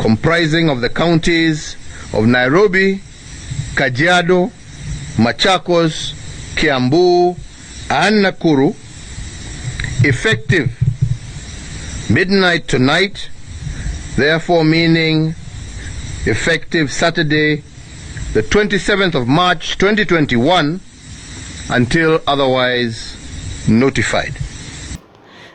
comprising of the counties of Nairobi, Kajiado, Machakos, Kiambu, and Nakuru, effective midnight tonight, therefore meaning effective Saturday, the 27th of March 2021, until otherwise notified.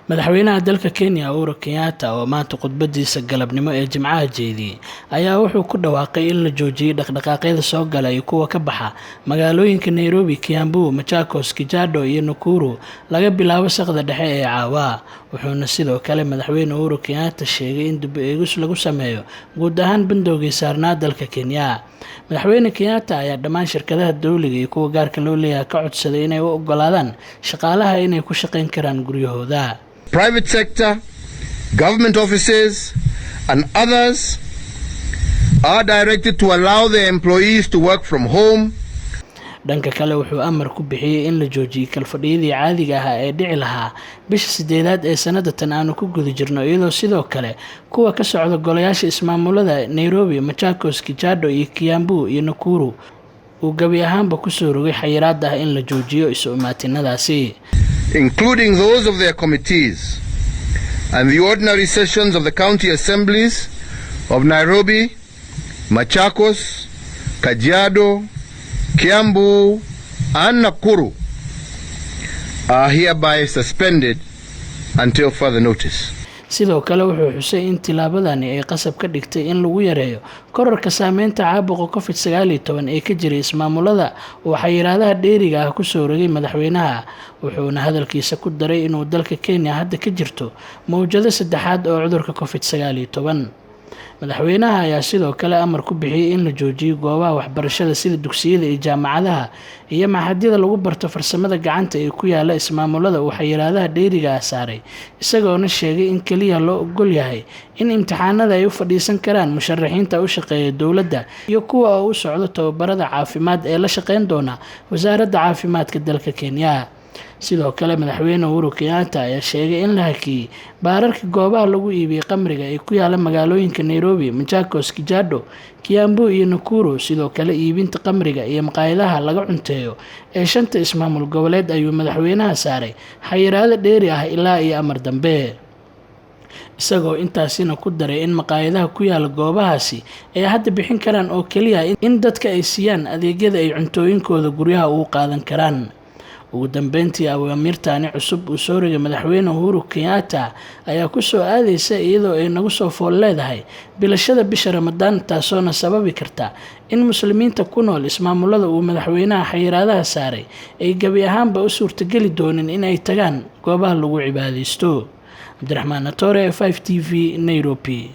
madaxweynaha dalka Kenya Uhuru Kenyatta oo maanta khudbadiisa galabnimo ee Jimcaha jeediyay ayaa wuxuu ku dhawaaqay in la joojiyo dhaqdhaqaaqyada soo galay kuwa ka baxa magaalooyinka Nairobi, Kiambu, Machakos, Kajiado iyo Nakuru laga bilaabo saqda dhexe ee caawa. wuxuuna sidoo kale madaxweyne Uhuru Kenyatta sheegay in dib u eegis lagu sameeyo guud ahaan bandowgii saarnaa dalka Kenya. madaxweyne Kenyatta ayaa dhammaan shirkadaha dawliga iyo kuwa gaarka loo leeyahay ka codsaday inay u ogolaadaan shaqaalaha inay ku shaqayn karaan guryahooda. Private sector, government offices, and others are directed to allow their employees to work from home. dhanka kale wuxuu amar ku bixiyay in la joojiyo kalfadhiyadii caadiga ah ee dhici lahaa bisha 8aad ee sanadatan aanu ku guda jirno, iyadoo sidoo kale kuwa ka socda golayaasha ismaamulada Nairobi, Machakos, Kajiado iyo Kiambu iyo Nakuru uu gabi ahaanba ku soo rogay xayiraad ah in la joojiyo isu imaatinadaasi, including those of their committees and the ordinary sessions of the county assemblies of Nairobi, Machakos, Kajiado, Kiambu, and Nakuru are hereby suspended until further notice. sidoo kale wuxuu xusay in tilaabadani ay qasab ka dhigtay in lagu yareeyo kororka saameynta caabuqa COVID-19 ee ka jiray ismaamulada oo xayiraadaha dheeriga ah ku soo rogay madaxweynaha. wuxuuna hadalkiisa ku daray inuu dalka Kenya hadda ka jirto mowjado saddexaad oo cudurka COVID-19. madaxweynaha ayaa sidoo kale amar ku bixiyay in la joojiyo goobaha waxbarashada sida dugsiyada iyo jaamacadaha iyo maxadiyada lagu barto farsamada gacanta ee ku yaala ismaamulada uu xayiraadaha dheeriga ah saaray, isagoona sheegay in kaliya loo ogol yahay in imtixaanada ay u fadhiisan karaan musharaxiinta u shaqeeya dawladda iyo kuwa u socdo tababarada caafimaad ee la shaqeyn doona wasaaradda caafimaadka dalka Kenya. sidoo kale madaxweyne Uhuru Kenyatta ayaa sheegay in la hakiyay baararka goobaha lagu iibiyay qamriga ee ku yaala magaalooyinka Nairobi, Machakos, Kajiado, Kiambu iyo Nakuru. sidoo kale iibinta qamriga iyo maqaayadaha laga cunteeyo ee 5 ismaamul goboleed ayuu madaxweynaha saaray xayiraado dheeri ah ilaa iyo amar dambe, isagoo intaasina ku daray in maqaayadaha ku yaala goobahaasi ay hadda bixin karaan oo kaliya in dadka ay siiyaan adeegyada ay cuntooyinkooda guryaha ugu qaadan karaan. ugu dambeyntii awaamirtaani cusub uu soo rogay madaxweyne Uhuru Kenyatta ayaa ku soo aadaysa iyadoo ay nagu soo fool leedahay bilashada bisha Ramadaan, taasoo sababi karta in muslimiinta ku nool ismaamulada uu madaxweynaha xayiraadaha saaray ay gabi ahaanba u suurtageli doonin in ay tagaan goobaha lagu cibaadeysto. Abdiraxmaan Atoore, 5TV, Nairobi.